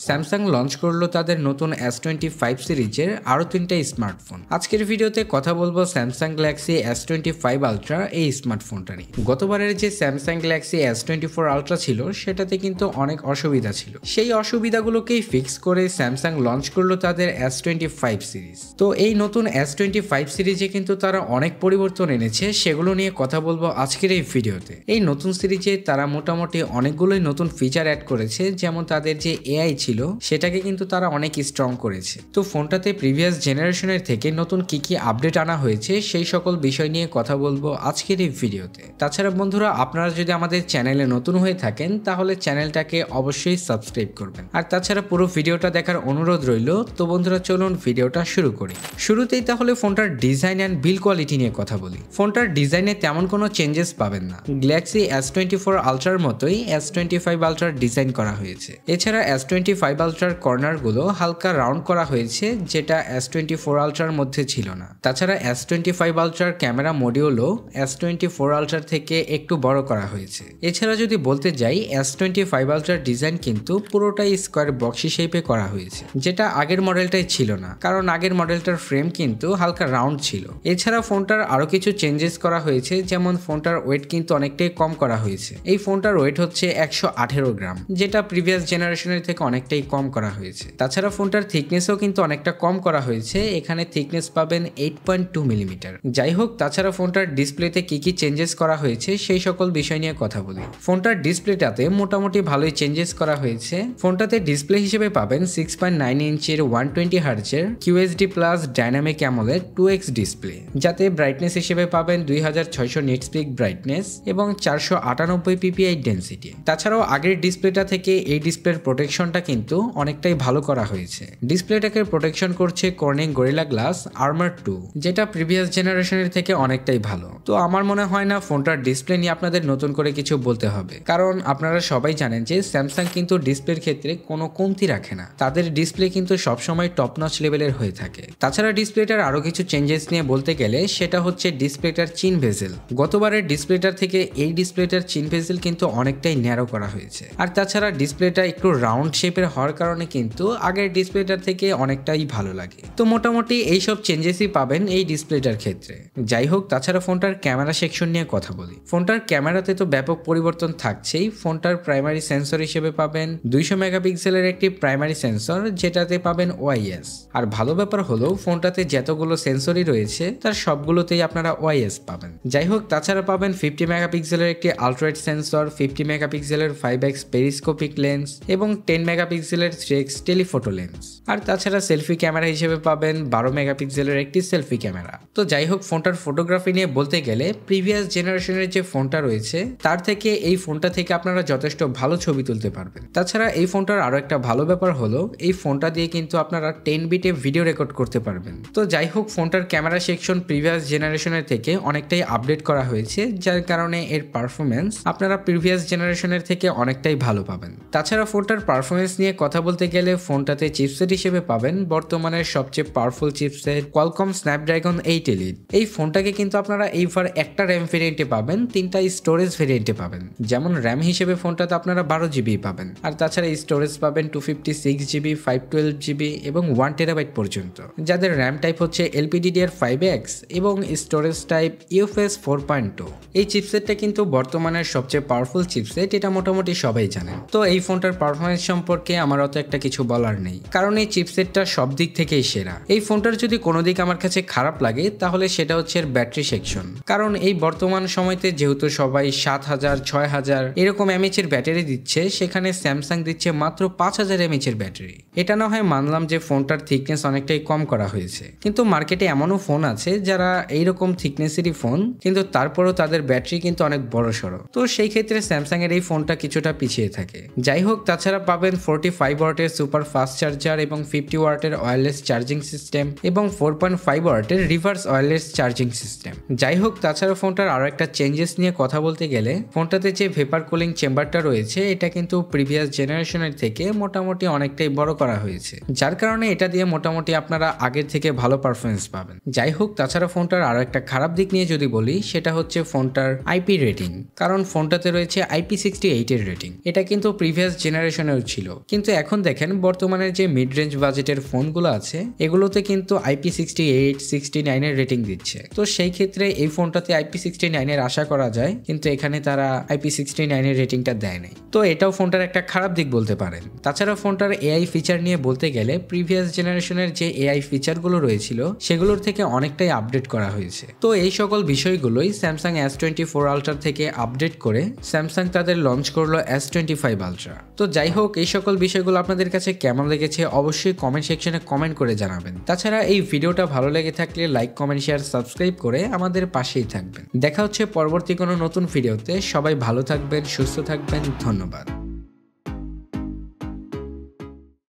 Samsung launch করলো তাদের নতুন S25 সিরিজের আরও 3টা স্মার্টফোন। আজকের ভিডিওতে কথা বলবো স্যামসাং গ্যালাক্সি S25 আলট্রা এই স্মার্টফোনটা নিয়ে। গতবারের যে স্যামসাং গ্যালাক্সি S24 আলট্রা ছিল সেটাতে কিন্তু অনেক অসুবিধা ছিল, সেই অসুবিধাগুলোকেই ফিক্স করে স্যামসাং লঞ্চ করলো তাদের S25 সিরিজ। তো এই নতুন S25 সিরিজে কিন্তু তারা অনেক পরিবর্তন এনেছে, সেগুলো নিয়ে কথা বলবো আজকের এই ভিডিওতে। এই নতুন সিরিজে তারা মোটামুটি অনেকগুলোই নতুন ফিচার অ্যাড করেছে, যেমন তাদের যে এআই ছিল সেটাকে কিন্তু তারা অনেক স্ট্রং করেছে। তো ফোনটাতে প্রিভিয়াস জেনারেশনের থেকে নতুন কি কি আপডেট আনা হয়েছে সেই সকল বিষয় নিয়ে কথা বলবো আজকের এই ভিডিওতে। তাছাড়া বন্ধুরা, আপনারা যদি আমাদের চ্যানেলে নতুন হয়ে থাকেন তাহলে চ্যানেলটাকে অবশ্যই সাবস্ক্রাইব করবেন। আর তাছাড়া পুরো ভিডিওটা দেখার অনুরোধ রইল। তো বন্ধুরা চলুন ভিডিওটা শুরু করি। শুরুতেই তাহলে ফোনটার ডিজাইন অ্যান্ড বিল্ড কোয়ালিটি নিয়ে কথা বলি। ফোনটার ডিজাইনে তেমন কোনো চেঞ্জেস পাবেন না, গ্যালাক্সি S24 আলট্রার মতোই S25 আলট্রার ডিজাইন করা হয়েছে। এছাড়া S25 আলট্রার কর্নারগুলো হালকা রাউন্ড করা হয়েছে, যেটা S24 আলট্রার মধ্যে ছিল না। তাছাড়া S25 আলট্রার ক্যামেরা মডিউলও S24 আলট্রার থেকে একটু বড় করা হয়েছে। এছাড়া যদি বলতে যাই, S25 আলট্রার ডিজাইন কিন্তু পুরোটাই স্কোয়ার বক্সি শেপে করা হয়েছে, যেটা আগের মডেলটাই ছিল না, কারণ আগের মডেলটার ফ্রেম কিন্তু হালকা রাউন্ড ছিল। এছাড়া ফোনটার আরো কিছু চেঞ্জেস করা হয়েছে, যেমন ফোনটার ওয়েট কিন্তু অনেকটাই কম করা হয়েছে। এই ফোনটার ওয়েট হচ্ছে 118 গ্রাম, যেটা প্রিভিয়াস জেনারেশনের থেকে অনেকটাই কম করা হয়েছে। তাছাড়া ফোনটার থিকনেসও কিন্তু অনেকটা কম করা হয়েছে, এখানে থিকনেস পাবেন 8.2 মিলিমিটার। যাই হোক, তাছাড়া ফোনটার ডিসপ্লেতে কি কি চেঞ্জেস করা হয়েছে সেই সকল বিষয় নিয়ে কথা বলি। ফোনটার ডিসপ্লেটাতে মোটামুটি ভালোই চেঞ্জেস করা হয়েছে। ফোনটাতে ডিসপ্লে হিসেবে পাবেন 6.9 ইঞ্চির 120 হার্জের QHD plus dynamic AMOLED 2x display, যাতে ব্রাইটনেস হিসেবে পাবেন 2600 নিটস পিক ব্রাইটনেস এবং 498 ppi ডেনসিটি। তাছাড়াও আগের ডিসপ্লেটা থেকে এই ডিসপ্লের প্রোটেকশনটা কিন্তু অনেকটাই ভালো করা হয়েছে। ডিসপ্লেটাকে প্রোটেকশন করছে কর্নিং গরিলা গ্লাস আর্মার 2, যেটা প্রিভিয়াস জেনারেশনের থেকে অনেকটাই ভালো। তো আমার মনে হয় না ফোনটার ডিসপ্লে নিয়ে আপনাদের নতুন করে কিছু বলতে হবে, কারণ আপনারা সবাই জানেন যে স্যামসাং কিন্তু ডিসপ্লের ক্ষেত্রে কোনো কমতি রাখে না, তাদের ডিসপ্লে কিন্তু সবসময় টপ নচ লেভেলের হয়ে থাকে। তাছাড়া ডিসপ্লেটার আরো কিছু চেঞ্জেস নিয়ে বলতে গেলে সেটা হচ্ছে ডিসপ্লেটার চিন ভেজেল। গতবারের ডিসপ্লেটার থেকে এই ডিসপ্লেটার চিন ভেজেল কিন্তু অনেকটাই ন্যারো করা হয়েছে। আর তাছাড়া ডিসপ্লেটা একটু রাউন্ড শেপের হওয়ার কারণে কিন্তু আগের ডিসপ্লেটার থেকে অনেকটাই ভালো লাগে। তো মোটামুটি এইসব চেঞ্জেসই পাবেন এই ডিসপ্লেটার ক্ষেত্রে। যাই হোক, তাছাড়া ফোনটার ক্যামেরা সেকশন নিয়ে কথা বলি। ফোনটার ক্যামেরাতে তো ব্যাপক পরিবর্তন থাকছেই। ফোনটার প্রাইমারি সেন্সর হিসেবে পাবেন 200 মেগাপিক্সেলের একটি প্রাইমারি সেন্সর, যেটাতে পাবেন OIS। আর ভালো ব্যাপার হলো ফোনটাতে যতগুলো সেন্সরই রয়েছে তার সবগুলোতেই আপনারা OIS পাবেন। যাই হোক, তাছাড়া পাবেন 50 মেগাপিক্সেলের একটি আলট্রাওয়াইড সেন্সর, 50 মেগাপিক্সেলের 5x পেরিস্কোপিক লেন্স এবং 10 মেগাপিক্সেলের 3x টেলিফোটো লেন্স। আর তাছাড়া সেলফি ক্যামেরা হিসেবে পাবেন 12 মেগাপিক্সেলের একটি সেলফি ক্যামেরা। তো যাই হোক, ফোনটার ফটোগ্রাফি নিয়ে বলতে গেলে প্রিভিয়াস জেনারেশনের যে ফোনটা রয়েছে তার থেকে এই ফোনটা থেকে আপনারা যথেষ্ট ভালো ছবি তুলতে পারবেন। তাছাড়া এই ফোনটার আরো একটা ভালো ব্যাপার হলো এই ফোনটা দিয়ে কিন্তু আপনারা 10 বিটে ভিডিও রেকর্ড করতে পারবেন। তো যাই হোক, ফোনটার ক্যামেরা সেকশন প্রিভিয়াস জেনারেশনের থেকে অনেকটাই আপডেট করা হয়েছে, যার কারণে এর পারফরমেন্স আপনারা প্রিভিয়াস জেনারেশনের থেকে অনেকটাই ভালো পাবেন। তাছাড়া ফোনটার পারফরমেন্স নিয়ে কথা বলতে গেলে ফোনটাতে চিপসেট হিসেবে পাবেন বর্তমানের সবচেয়ে powerful chipset Qualcomm Snapdragon 8 Elite। এই ফোনটাকে কিন্তু আপনারা এইবার একটা র্যাম ভেরিয়েন্টে পাবেন, 3টা স্টোরেজ ভেরিয়েন্টে পাবেন। যেমন র্যাম হিসেবে ফোনটাতে আপনারা 12GB পাবেন, আর তাছাড়া স্টোরেজ পাবেন 256GB, 512GB এবং 1TB পর্যন্ত। যাদের র্যাম টাইপ হচ্ছে LPDDR5X এবং স্টোরেজ টাইপ UFS 4.2। এই চিপসেটটা কিন্তু বর্তমানের সবচেয়ে পাওয়ারফুল চিপসেট, এটা মোটামুটি সবাই জানেন। তো এই ফোনটার পারফরমেন্স সম্পর্কে আমার অত একটা কিছু বলার নেই, কারণ এই চিপসেটটা সব দিক থেকেই সেরা। এই ফোনটার যদি কোনো দিক আমার কাছে খারাপ লাগে তাহলে সেটা হচ্ছে এর ব্যাটারি সেকশন, কারণ এই বর্তমান সময়তে যেহেতু সবাই 7000, 6000 এরকম mAh এর ব্যাটারি দিচ্ছে, সেখানে স্যামসাং দিচ্ছে মাত্র 5000 mAh এর ব্যাটারি। এটা না হয় মানলাম যে ফোনটার থিকনেস অনেকটাই কম করা হয়েছে, কিন্তু মার্কেটে এমনও ফোন আছে যারা এইরকম থিকনেসেরই ফোন, কিন্তু তারপরেও তাদের ব্যাটারি কিন্তু অনেক বড় সড়ো। তো সেই ক্ষেত্রে স্যামসাং এর এই ফোনটা কিছুটা পিছিয়ে থাকে। যাই হোক, তাছাড়া পাবেন 45 ওয়াটের সুপার ফাস্ট চার্জার এবং 50 ওয়াটের ওয়্যারলেস চার্জিং সিস্টেম এবং 4.5 ওয়াটের রিভার্স ওয়্যারলেস চার্জিং সিস্টেম। যাই হোক, তাছাড়া ফোনটার আরো একটা চেঞ্জেস নিয়ে কথা বলতে গেলে ফোনটাতে যে ভেপার কুলিং চেম্বারটা রয়েছে এটা কিন্তু প্রিভিয়াস জেনারেশনের থেকে মোটামুটি অনেকটাই বড় করা হয়েছে, যার কারণে এটা দিয়ে মোটামুটি আপনারা আগের থেকে ভালো পারফরমেন্স পাবেন। যাই হোক, তাছাড়া ফোনটার আরো একটা খারাপ দিক নিয়ে যদি বলি সেটা হচ্ছে ফোনটার IP রেটিং, কারণ ফোনটাতে রয়েছে IP68 এর রেটিং। এটা কিন্তু প্রিভিয়াস জেনারেশনেও ছিল, কিন্তু এখন দেখেন বর্তমানের যে মিড রেঞ্জ বাজেটের ফোনগুলো আছে এগুলোতে কিন্তু IP68, 69 এর রেটিং দিচ্ছে। তো সেই ক্ষেত্রে এই ফোনটাতে IP69 এর আশা করা যায়, কিন্তু এখানে তারা IP69 এর রেটিংটা দেয় নাই। তো এটাও ফোনটার একটা খারাপ দিক বলতে পারেন। তাছাড়া ফোনটার AI ফিচার নিয়ে বলতে গেলে প্রিভিয়াস জেনারেশনের যে AI ফিচারগুলো রয়েছিল সেগুলোর থেকে অনেকটাই আপডেট করা হয়েছে। তো এই সকল বিষয়গুলোই স্যামসাং S24 আলট্রা থেকে আপডেট করে স্যামসাং তাদের লঞ্চ করলো S25 আলট্রা। তো যাই হোক, এই সকল বিষয়গুলো আপনাদের কাছে কেমন লেগেছে অবশ্যই কমেন্ট সেকশনে কমেন্ট করে জানাবেন। তাছাড়া এই ভিডিওটা ভালো লেগে থাকলে লাইক, কমেন্ট, শেয়ার, সাবস্ক্রাইব করে আমাদের পাশেই থাকবেন। দেখা হচ্ছে পরবর্তী কোনো নতুন ভিডিওতে। সবাই ভালো থাকবেন, সুস্থ থাকবেন, ধন্যবাদ।